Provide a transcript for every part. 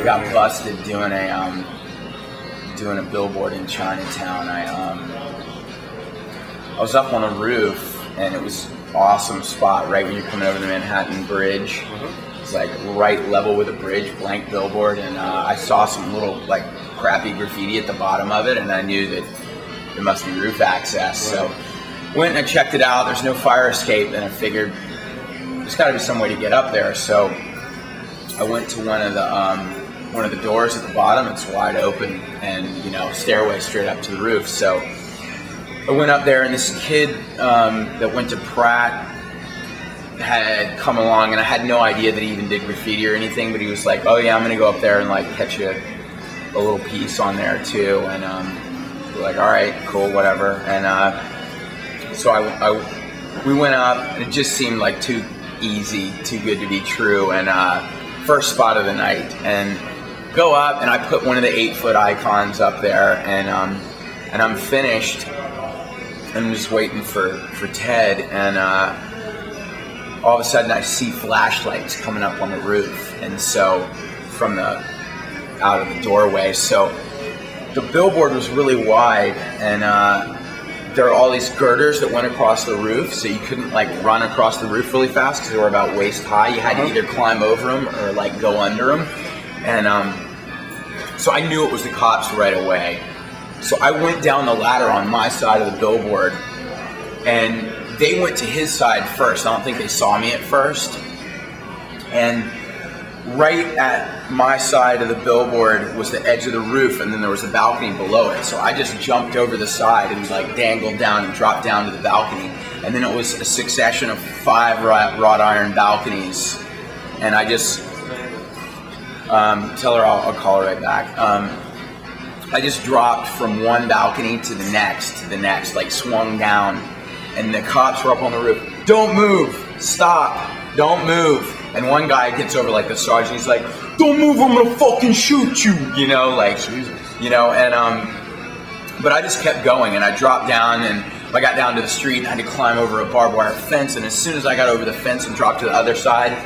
I got busted doing a billboard in Chinatown. I was up on a roof, and it was an awesome spot right when you're coming over the Manhattan Bridge. It's like right level with a bridge, blank billboard, and I saw some little like crappy graffiti at the bottom of it, and I knew that there must be roof access. So went and I checked it out. There's no fire escape, and I figured there's got to be some way to get up there. So I went to one of the doors at the bottom. It's wide open, and stairway straight up to the roof. So I went up there, and this kid that went to Pratt had come along, and I had no idea that he even did graffiti or anything, but he was like, "Oh yeah, I'm gonna go up there and like catch a little piece on there too." And we're like, "All right, cool, whatever." And so we went up, and it just seemed like too easy, too good to be true. And first spot of the night, and go up, and I put one of the 8-foot icons up there, and I'm finished. I'm just waiting for Ted, and all of a sudden I see flashlights coming up on the roof, and so from out of the doorway. So the billboard was really wide, and there are all these girders that went across the roof, so you couldn't like run across the roof really fast because they were about waist high. You had to either climb over them or like go under them, and so I knew it was the cops right away. So I went down the ladder on my side of the billboard, and they went to his side first. I don't think they saw me at first. And right at my side of the billboard was the edge of the roof, and then there was a balcony below it. So I just jumped over the side and like dangled down and dropped down to the balcony. And then it was a succession of 5 wrought iron balconies. And I just, tell her I'll call her right back. I just dropped from one balcony to the next, like swung down, and the cops were up on the roof. "Don't move, stop, don't move." And one guy gets over like the sergeant, he's like, "Don't move, I'm gonna fucking shoot you," and but I just kept going, and I dropped down, and I got down to the street, and I had to climb over a barbed wire fence, and as soon as I got over the fence and dropped to the other side,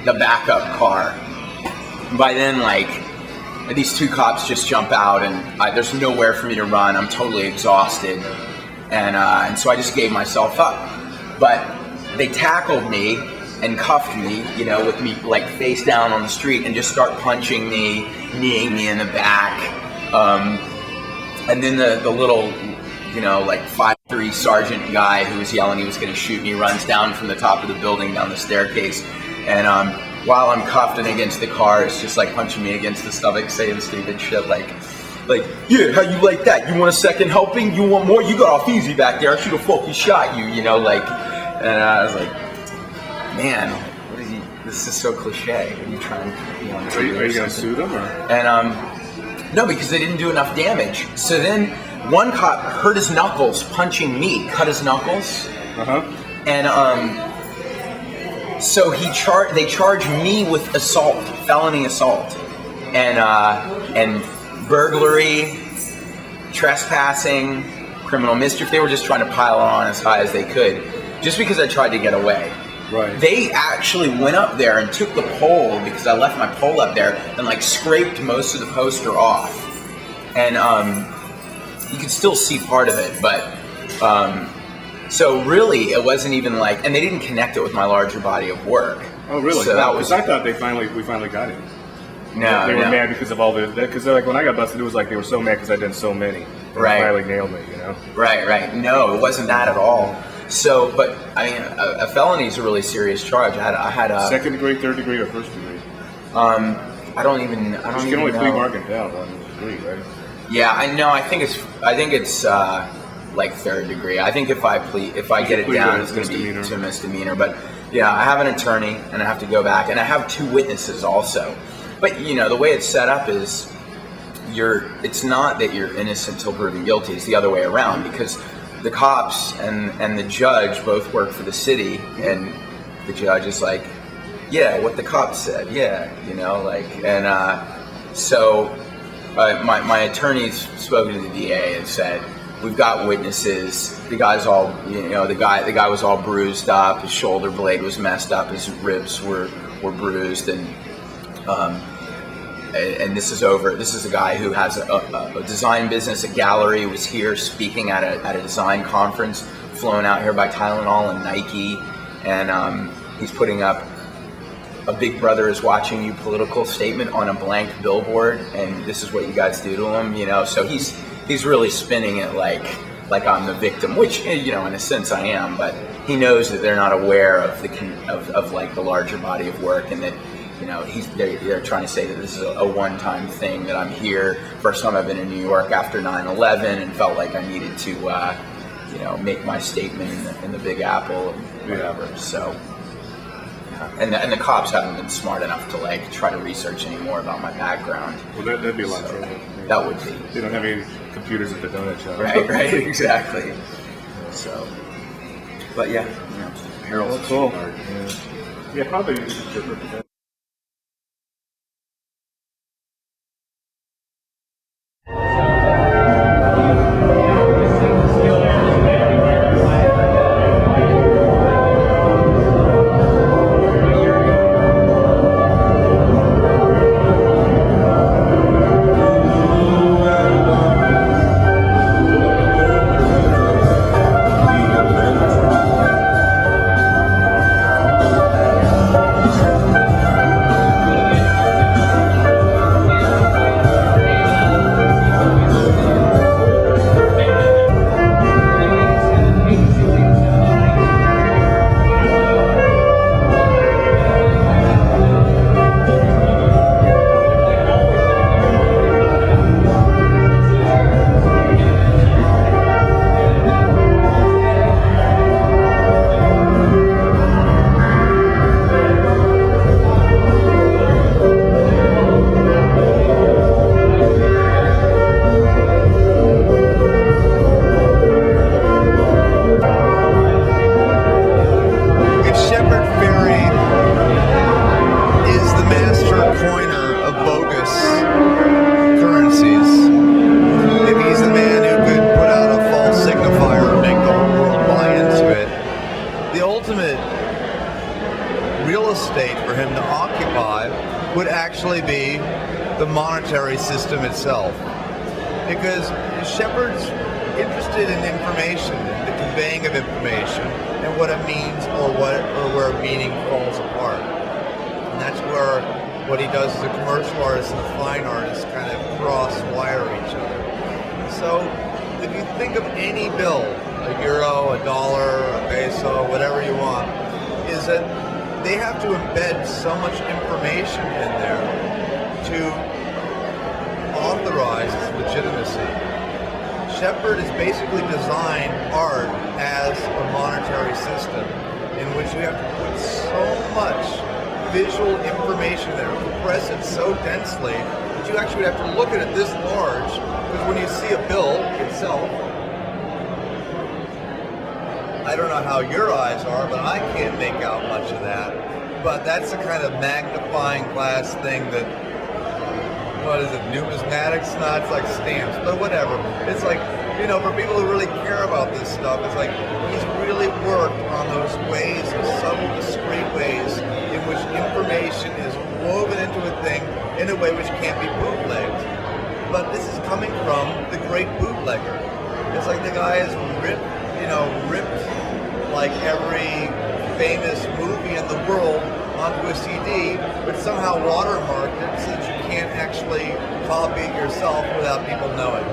the backup car. By then, like, these 2 cops just jump out, and there's nowhere for me to run. I'm totally exhausted, and so I just gave myself up. But they tackled me and cuffed me, with me like face down on the street, and just start punching me, kneeing me in the back. And then the little, like 5'3" sergeant guy who was yelling he was going to shoot me runs down from the top of the building down the staircase, and while I'm cuffed and against the car, it's just like punching me against the stomach, saying stupid shit like, "Yeah, how you like that? You want a second helping? You want more? You got off easy back there. I should have fucking shot you," And I was like, man, what is he? This is so cliche. Are you trying to? Are you going to sue them? Or? And no, because they didn't do enough damage. So then one cop hurt his knuckles punching me, cut his knuckles, and so they charged me with assault, felony assault, and burglary, trespassing, criminal mischief. They were just trying to pile it on as high as they could, just because I tried to get away. Right. They actually went up there and took the pole, because I left my pole up there, and like scraped most of the poster off. And you could still see part of it, but so really it wasn't even like, and they didn't connect it with my larger body of work. Oh really? So that was, I thought we finally got it. No, they were mad because of all because like when I got busted, it was like they were so mad because I did so many. They finally nailed me, Right. No, it wasn't that at all. So, but I mean, a felony is a really serious charge. I had a 2nd degree, 3rd degree, or 1st degree. I don't even You can only plea bargain down on degree, right? Yeah, I know. I think it's like 3rd degree. I think if I get it down, it's going to be to a misdemeanor. But yeah, I have an attorney, and I have to go back, and I have 2 witnesses also. But the way it's set up is it's not that you're innocent till proven guilty. It's the other way around, because the cops and the judge both work for the city, and the judge is like, yeah, what the cops said, so my attorney's spoken to the DA and said, we've got witnesses. The guy's all, the guy was all bruised up. His shoulder blade was messed up. His ribs were bruised, and And this is a guy who has a design business, a gallery, was here speaking at a design conference, flown out here by Tylenol and Nike, and he's putting up a Big Brother is watching you political statement on a blank billboard, and this is what you guys do to him, so he's really spinning it like I'm the victim, which, in a sense I am, but he knows that they're not aware of the larger body of work, and that they're trying to say that this is a one-time thing, that I'm here. First time I've been in New York after 9/11, and felt like I needed to, make my statement in the Big Apple and whatever. Yeah. So, and the cops haven't been smart enough to try to research any more about my background. Well, that'd be a lot of trouble. That would be. They don't have any computers at the donut shop. Right, exactly. So, but yeah, Harold's cool. Hard. Yeah, probably different. would actually be the monetary system itself. Because Shepard's interested in information, the conveying of information, and what it means or where meaning falls apart. And that's where what he does as a commercial artist and a fine artist kind of cross-wire each other. So if you think of any bill, a euro, a dollar, a peso, whatever you want, is that they have to embed so much information in there to authorize its legitimacy. Shepard has basically designed art as a monetary system in which you have to put so much visual information there, compress it so densely that you actually have to look at it this large, because when you see a bill itself, I don't know how your eyes are, but I can't make out much of that. But that's the kind of magnifying glass thing that, what is it, numismatics? No, it's like stamps, but whatever. It's like, you know, for people who really care about this stuff, it's like he's really worked on those ways, those subtle, discrete ways in which information is woven into a thing in a way which can't be bootlegged. But this is coming from the great bootlegger. It's like the guy has ripped like every famous movie in the world onto a CD, but somehow watermarked it so that you can't actually copy it yourself without people knowing.